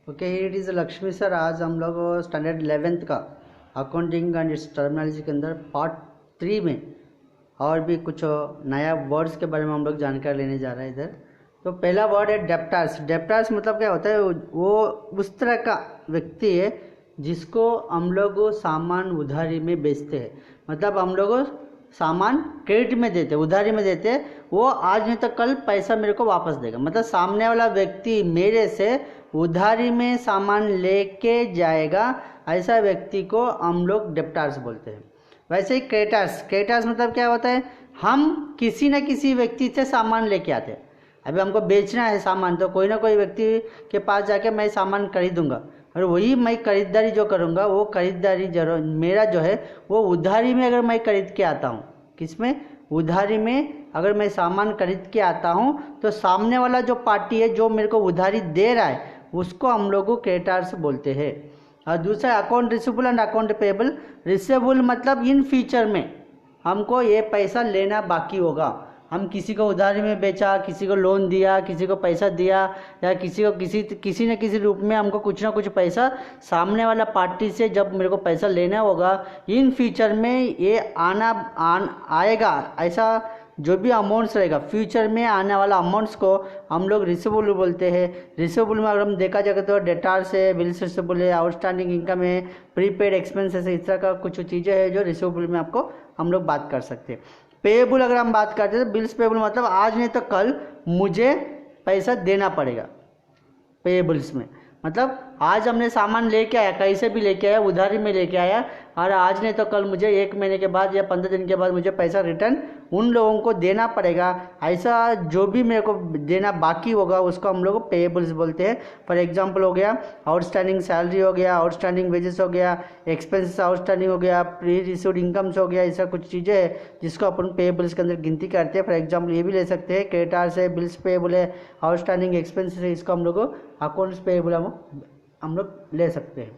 Okay, it is Lakshmi sir. आज हम लोग स्टैंडर्ड 11th का अकाउंटिंग एंड इट्स टर्मिनोलॉजी के अंदर पार्ट 3 में और भी कुछ नया वर्ड्स के बारे में हम लोग जानकारी लेने जा रहे हैं इधर। तो पहला वर्ड है डेप्टार्स। डेप्टार्स मतलब क्या होता है? वो उस तरह का व्यक्ति है जिसको हम लोग सामान उधारी में बेचते हैं। मतलब हम लोग सामान क्रेडिट में देते, उधारी में देते, वो आज नहीं तो कल पैसा मेरे को वापस देगा। मतलब सामने वाला व्यक्ति मेरे से उधारी में सामान लेके जाएगा, ऐसा व्यक्ति को हम लोग डेप्टार्स बोलते हैं। वैसे ही क्रेडिटर्स, क्रेडिटर्स मतलब क्या होता है? हम किसी न किसी व्यक्ति से सामान लेके आते हैं। अभी हमको बेचना है सामान, तो कोई ना कोई व्यक्ति के पास जाके मैं सामान खरीदूंगा और वही मैं खरीदारी जो करूंगा, वो खरीदारी जरूर मेरा जो है वो उधारी में अगर मैं खरीद के आता हूँ, किसमें? उधारी में अगर मैं सामान खरीद के आता हूँ, तो सामने वाला जो पार्टी है जो मेरे को उधारी दे रहा है उसको हम लोग क्रेडिटर्स बोलते हैं। और दूसरा account receivable and account payable. Receivable मतलब इन फ्यूचर में हमको ये पैसा लेना बाकी होगा। हम किसी को उधारी में बेचा, किसी को लोन दिया, किसी को पैसा दिया, या किसी को किसी न किसी रूप में हमको कुछ ना कुछ पैसा सामने वाला पार्टी से जब मेरे को पैसा लेना होगा, इन फ्यूचर में ये आएगा। ऐसा जो भी अमाउंट्स रहेगा फ्यूचर में आने वाला अमाउंट्स को हम लोग रिसीवेबल बोलते हैं। रिसीवेबल में अगर हम देखा जाए तो डेटार्स है, बिल्स रिसीवेबल है, आउटस्टैंडिंग इनकम है, प्रीपेड एक्सपेंसेस है, इस तरह का कुछ चीज़ें हैं जो रिसीवेबल में आपको हम लोग बात कर सकते हैं। पेएबल अगर हम बात करते हैं तो बिल्स पेएबल मतलब आज नहीं तो कल मुझे पैसा देना पड़ेगा। पेएबल्स में मतलब आज हमने सामान लेके आया, कहीं से भी लेके आया, उधारी में लेके आया, और आज नहीं तो कल मुझे 1 महीने के बाद या 15 दिन के बाद मुझे पैसा रिटर्न उन लोगों को देना पड़ेगा। ऐसा जो भी मेरे को देना बाकी होगा उसको हम लोग पेएबल्स बोलते हैं। फॉर एग्जांपल हो गया आउटस्टैंडिंग सैलरी हो गया, आउटस्टैंडिंग वेजेस हो गया, एक्सपेंसेस आउटस्टैंडिंग हो गया, प्री रिसीव्ड इनकम्स हो गया। ऐसा कुछ चीज़ें हैं जिसको अपन पेएबल्स के अंदर गिनती करते हैं। फॉर एग्जाम्पल ये भी ले सकते हैं, क्रेडिटर्स है, बिल्स पेएबल है, आउटस्टैंडिंग एक्सपेंसेस है, इसको हम लोग अकाउंट्स पेएबल हम लोग ले सकते हैं।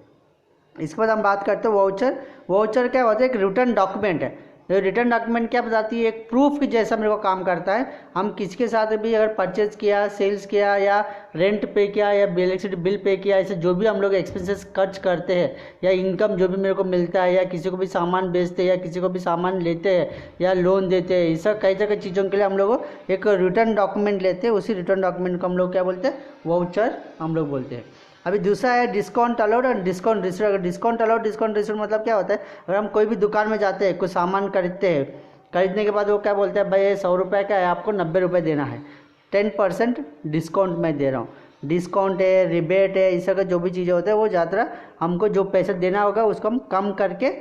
इसके बाद हम बात करते हैं वाउचर। वाउचर क्या होता है? एक रिटर्न डॉक्यूमेंट है। रिटर्न डॉक्यूमेंट क्या बताती है? एक प्रूफ की जैसा मेरे को काम करता है। हम किसके साथ भी अगर परचेज किया, सेल्स किया, या रेंट पे किया, या इलेक्ट्रिसिटी बिल पे किया, ऐसे जो भी हम लोग एक्सपेंसेस खर्च करते हैं, या इनकम जो भी मेरे को मिलता है, या किसी को भी सामान बेचते हैं, या किसी को भी सामान लेते हैं, या लोन देते हैं, इस कई तरह की चीज़ों के लिए हम लोग एक रिटर्न डॉक्यूमेंट लेते हैं। उसी रिटर्न डॉक्यूमेंट को हम लोग क्या बोलते हैं? वाउचर हम लोग बोलते हैं। अभी दूसरा है डिस्काउंट अलाउड और डिस्काउंट रिसीव्ड। अगर डिस्काउंट अलाउड, डिस्काउंट रिसीव्ड मतलब क्या होता है? अगर हम कोई भी दुकान में जाते हैं, कुछ सामान खरीदते हैं, खरीदने के बाद वो क्या बोलते हैं? भाई ये 100 रुपये का है, आपको 90 रुपये देना है, 10% डिस्काउंट मैं दे रहा हूँ। डिस्काउंट है, रिबेट है, इस तरह का जो भी चीज़ें होते हैं वो ज़्यादा हमको जो पैसा देना होगा उसको हम कम करके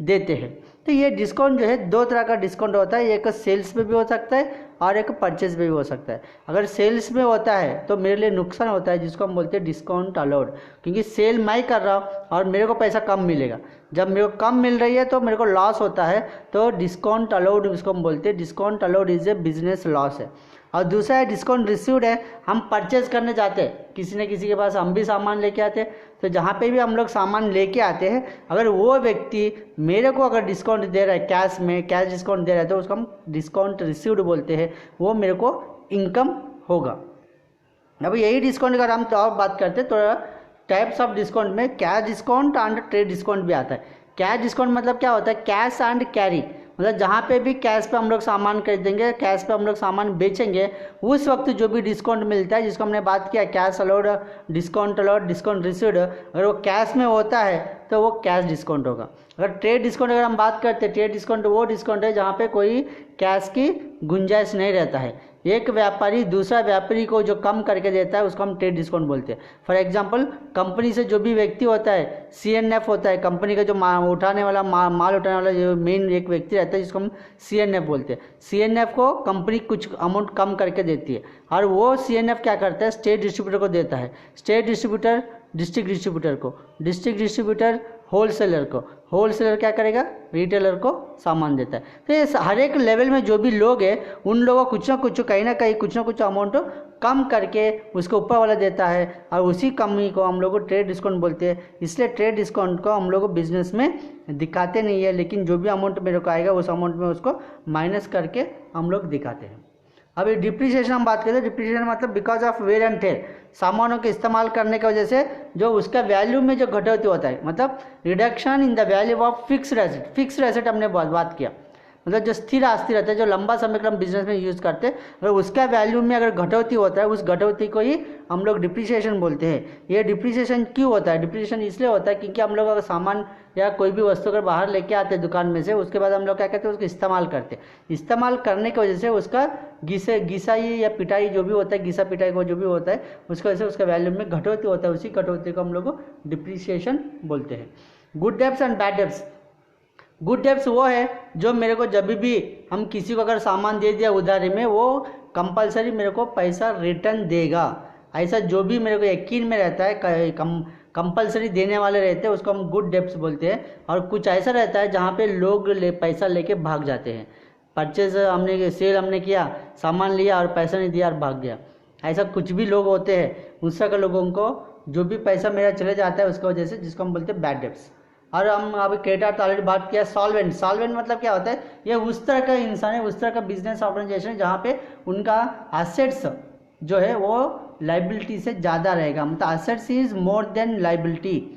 देते हैं। तो ये डिस्काउंट जो है 2 तरह का डिस्काउंट होता है। एक सेल्स में भी हो सकता है और एक परचेज में भी हो सकता है। अगर सेल्स में होता है तो मेरे लिए नुकसान होता है, जिसको हम बोलते हैं डिस्काउंट अलाउड, क्योंकि सेल मैं कर रहा हूँ और मेरे को पैसा कम मिलेगा। जब मेरे को कम मिल रही है तो मेरे को लॉस होता है, तो डिस्काउंट अलाउड इसको हम बोलते हैं। Discount allowed is a business loss है। और दूसरा है डिस्काउंट रिसीव्ड है। हम परचेज करने जाते हैं किसी न किसी के पास, हम भी सामान लेके आते हैं, तो जहाँ पे भी हम लोग सामान लेके आते हैं, अगर वो व्यक्ति मेरे को अगर डिस्काउंट दे रहा है, कैश में कैश डिस्काउंट दे रहा है, तो उसको हम डिस्काउंट रिसीव्ड बोलते हैं। वो मेरे को इनकम होगा। अब यही डिस्काउंट अगर हम तो और बात करते हैं तो टाइप्स ऑफ डिस्काउंट में cash discount and trade discount भी आता है। कैश डिस्काउंट मतलब क्या होता है? कैश एंड कैरी, मतलब जहाँ पे भी कैश पे हम लोग सामान खरीदेंगे, कैश पे हम लोग सामान बेचेंगे, उस वक्त जो भी डिस्काउंट मिलता है, जिसको हमने बात किया cash allowed, discount allowed, discount received, अगर वो कैश में होता है तो वो कैश डिस्काउंट होगा। अगर ट्रेड डिस्काउंट अगर हम बात करते हैं, ट्रेड डिस्काउंट वो डिस्काउंट है जहाँ पे कोई कैश की गुंजाइश नहीं रहता है। एक व्यापारी दूसरा व्यापारी को जो कम करके देता है उसको हम ट्रेड डिस्काउंट बोलते हैं। फॉर एग्जांपल कंपनी से जो भी व्यक्ति होता है, CNF होता है, कंपनी का जो माल उठाने वाला जो मेन एक व्यक्ति रहता है, जिसको हम CNF बोलते हैं। CNF को कंपनी कुछ अमाउंट कम करके देती है, और वो CNF क्या करता है? स्टेट डिस्ट्रीब्यूटर को देता है। स्टेट डिस्ट्रीब्यूटर डिस्ट्रिक्ट डिस्ट्रीब्यूटर को, डिस्ट्रिक्ट डिस्ट्रीब्यूटर होलसेलर को, होलसेलर क्या करेगा? रिटेलर को सामान देता है। तो ये हर एक लेवल में जो भी लोग हैं उन लोगों को कुछ ना कहीं कुछ ना कुछ अमाउंट कम करके उसको ऊपर वाला देता है, और उसी कमी को हम लोग ट्रेड डिस्काउंट बोलते हैं। इसलिए ट्रेड डिस्काउंट को हम लोग बिजनेस में दिखाते नहीं है, लेकिन जो भी अमाउंट मेरे को आएगा उस अमाउंट में उसको माइनस करके हम लोग दिखाते हैं। अभी डिप्रिसिएशन हम बात करें, डिप्रिसिएशन मतलब because of wear and tear, सामानों के इस्तेमाल करने की वजह से जो उसका वैल्यू में जो कटौती होता है, मतलब reduction in the value of fixed asset. Fixed asset हमने बात किया, मतलब जो स्थिर आस्ती रहता है, जो लंबा समय के हम बिजनेस में यूज़ करते हैं, अगर उसका वैल्यू में अगर घटौती होता है, उस घटौती को ही हम लोग डिप्रिसिएशन बोलते हैं। ये डिप्रिसिएशन क्यों होता है? डिप्रिसिएशन इसलिए होता है क्योंकि हम लोग अगर सामान या कोई भी वस्तु अगर बाहर लेके आते हैं दुकान में से, उसके बाद हम लोग क्या कहते हैं, उसको इस्तेमाल करते हैं। इस्तेमाल करने की वजह से उसका घिसाई या पिटाई जो भी होता है, घिसा पिटाई को जो भी होता है, उसकी वजह से उसका वैल्यू में घटौती होता है, उसी घटौती को हम लोग डिप्रिसिएशन बोलते हैं। Good debts and bad debts. Good debts वो है जो मेरे को जब भी हम किसी को अगर सामान दे दिया उधारी में, वो कंपलसरी मेरे को पैसा रिटर्न देगा, ऐसा जो भी मेरे को यकीन में रहता है, कंपलसरी देने वाले रहते हैं, उसको हम गुड डेब्ट्स बोलते हैं। और कुछ ऐसा रहता है जहाँ पे लोग पैसा लेके भाग जाते हैं, परचेज हमने सेल हमने किया, सामान लिया और पैसा नहीं दिया और भाग गया, ऐसा कुछ भी लोग होते हैं। उस तरह के लोगों को जो भी पैसा मेरा चले जाता है उसकी वजह से, जिसको हम बोलते हैं बैड डेब्ट्स। और हम अभी क्रेडिटर तो ऑलरेडी बात किया। सॉल्वेंट, सॉल्वेंट मतलब क्या होता है? ये उस तरह का इंसान है, उस तरह का बिजनेस ऑर्गेनाइजेशन है जहाँ पे उनका एसेट्स जो है वो लाइबिलिटी से ज़्यादा रहेगा, मतलब assets is more than liability.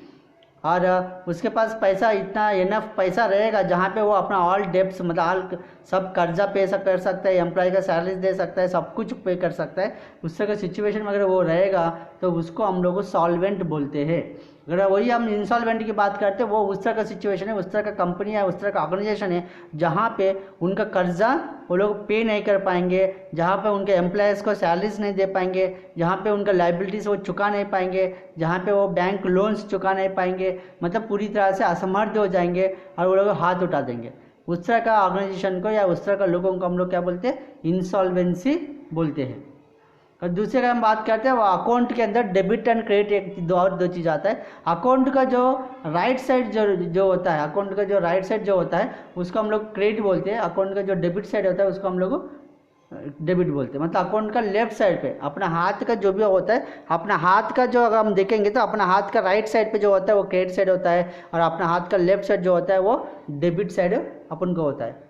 और उसके पास पैसा इतना इनफ पैसा रहेगा जहाँ पे वो अपना ऑल डेब्ट्स, मतलब ऑल सब कर्जा पे कर सकता है, एम्प्लॉय का सैलरी दे सकता है, सब कुछ पे कर सकता है। उस तरह का सिचुएशन में अगर वो रहेगा तो उसको हम लोग सॉल्वेंट बोलते हैं। अगर वही हम इंसॉल्वेंट की बात करते हैं, वो उस तरह का सिचुएशन है, उस तरह का कंपनी है, उस तरह का ऑर्गेनाइजेशन है जहाँ पे उनका कर्जा वो लोग पे नहीं कर पाएंगे, जहाँ पे उनके एम्प्लॉयज़ को सैलरीज नहीं दे पाएंगे, जहाँ पे उनका लाइबिलिटीज वो चुका नहीं पाएंगे, जहाँ पे वो बैंक लोन्स चुका नहीं पाएंगे, मतलब पूरी तरह से असमर्थ हो जाएंगे और वो लोग हाथ उठा देंगे। उस तरह का ऑर्गेनाइजेशन को या उस तरह का लोगों को हम लोग क्या बोलते हैं? इंसॉल्वेंसी बोलते हैं। और दूसरे अगर हम बात करते हैं, वो अकाउंट के अंदर डेबिट एंड क्रेडिट एक दो चीज़ आता है। अकाउंट का जो राइट साइड जो होता है, अकाउंट का जो राइट साइड जो होता है उसको हम लोग क्रेडिट बोलते हैं। अकाउंट का जो डेबिट साइड होता है उसको हम लोग डेबिट बोलते हैं। मतलब अकाउंट का लेफ्ट साइड पे अपना हाथ का जो भी होता है, अपना हाथ का जो अगर हम देखेंगे तो अपना हाथ का राइट साइड पे जो होता है वो क्रेडिट साइड होता है, और अपना हाथ का लेफ्ट साइड जो होता है वो डेबिट साइड अपन को होता है।